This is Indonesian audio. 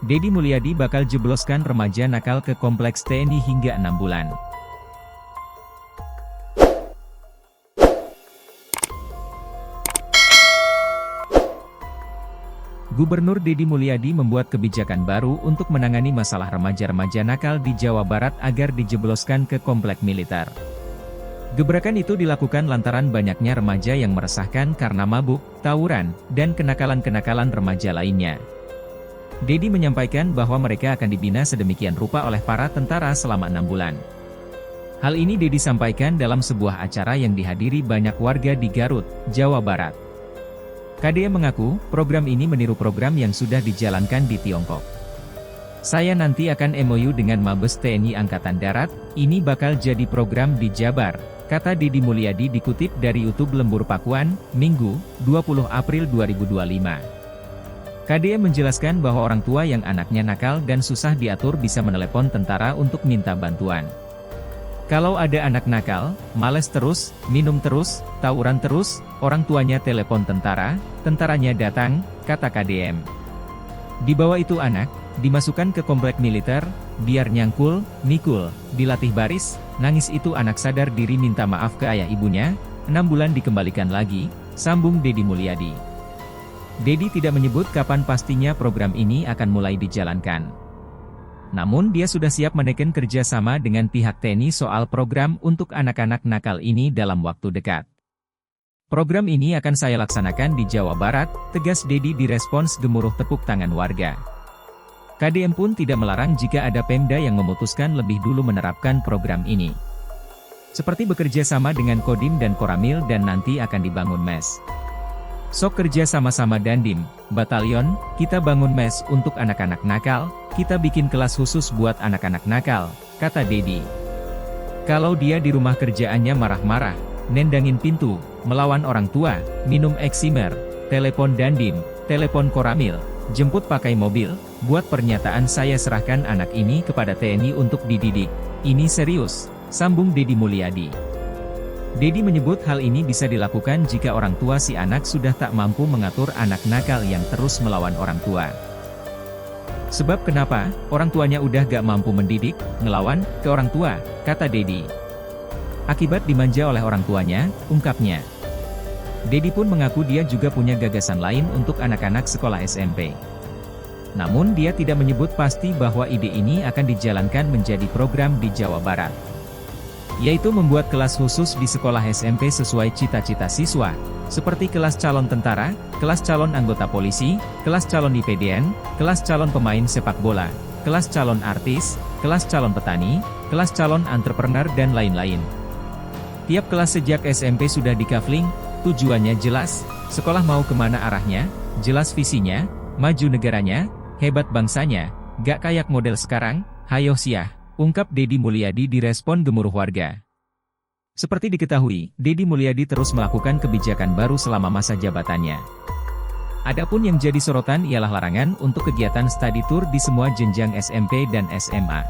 Deddy Mulyadi bakal jebloskan remaja nakal ke kompleks TNI hingga 6 bulan. Gubernur Deddy Mulyadi membuat kebijakan baru untuk menangani masalah remaja-remaja nakal di Jawa Barat agar dijebloskan ke komplek militer. Gebrakan itu dilakukan lantaran banyaknya remaja yang meresahkan karena mabuk, tawuran, dan kenakalan-kenakalan remaja lainnya. Deddy menyampaikan bahwa mereka akan dibina sedemikian rupa oleh para tentara selama 6 bulan. Hal ini Deddy sampaikan dalam sebuah acara yang dihadiri banyak warga di Garut, Jawa Barat. KDM mengaku, program ini meniru program yang sudah dijalankan di Tiongkok. Saya nanti akan MOU dengan Mabes TNI Angkatan Darat, ini bakal jadi program di Jabar, kata Deddy Mulyadi dikutip dari YouTube Lembur Pakuan, Minggu, 20 April 2025. KDM menjelaskan bahwa orang tua yang anaknya nakal dan susah diatur bisa menelepon tentara untuk minta bantuan. Kalau ada anak nakal, males terus, minum terus, tawuran terus, orang tuanya telepon tentara, tentaranya datang, kata KDM. Dibawa itu anak, dimasukkan ke komplek militer, biar nyangkul, mikul, dilatih baris, nangis itu anak sadar diri minta maaf ke ayah ibunya, 6 bulan dikembalikan lagi, sambung Deddy Mulyadi. Deddy tidak menyebut kapan pastinya program ini akan mulai dijalankan. Namun dia sudah siap menekan kerjasama dengan pihak TNI soal program untuk anak-anak nakal ini dalam waktu dekat. Program ini akan saya laksanakan di Jawa Barat, tegas Deddy direspons gemuruh tepuk tangan warga. KDM pun tidak melarang jika ada Pemda yang memutuskan lebih dulu menerapkan program ini. Seperti bekerja sama dengan Kodim dan Koramil dan nanti akan dibangun mes. Sok kerja sama-sama Dandim, Batalion, kita bangun mes untuk anak-anak nakal, kita bikin kelas khusus buat anak-anak nakal, kata Deddy. Kalau dia di rumah kerjaannya marah-marah, nendangin pintu, melawan orang tua, minum eksimer, telepon Dandim, telepon Koramil, jemput pakai mobil, buat pernyataan saya serahkan anak ini kepada TNI untuk dididik. Ini serius, sambung Deddy Mulyadi. Deddy menyebut hal ini bisa dilakukan jika orang tua si anak sudah tak mampu mengatur anak nakal yang terus melawan orang tua. Sebab kenapa, orang tuanya udah gak mampu mendidik, ngelawan, ke orang tua, kata Deddy. Akibat dimanja oleh orang tuanya, ungkapnya. Deddy pun mengaku dia juga punya gagasan lain untuk anak-anak sekolah SMP. Namun dia tidak menyebut pasti bahwa ide ini akan dijalankan menjadi program di Jawa Barat. Yaitu membuat kelas khusus di sekolah SMP sesuai cita-cita siswa, seperti kelas calon tentara, kelas calon anggota polisi, kelas calon IPDN, kelas calon pemain sepak bola, kelas calon artis, kelas calon petani, kelas calon entrepreneur dan lain-lain. Tiap kelas sejak SMP sudah dikafling, tujuannya jelas, sekolah mau kemana arahnya, jelas visinya, maju negaranya, hebat bangsanya, gak kayak model sekarang, hayo siah. Ungkap Deddy Mulyadi direspon gemuruh warga. Seperti diketahui, Deddy Mulyadi terus melakukan kebijakan baru selama masa jabatannya. Adapun yang jadi sorotan ialah larangan untuk kegiatan study tour di semua jenjang SMP dan SMA.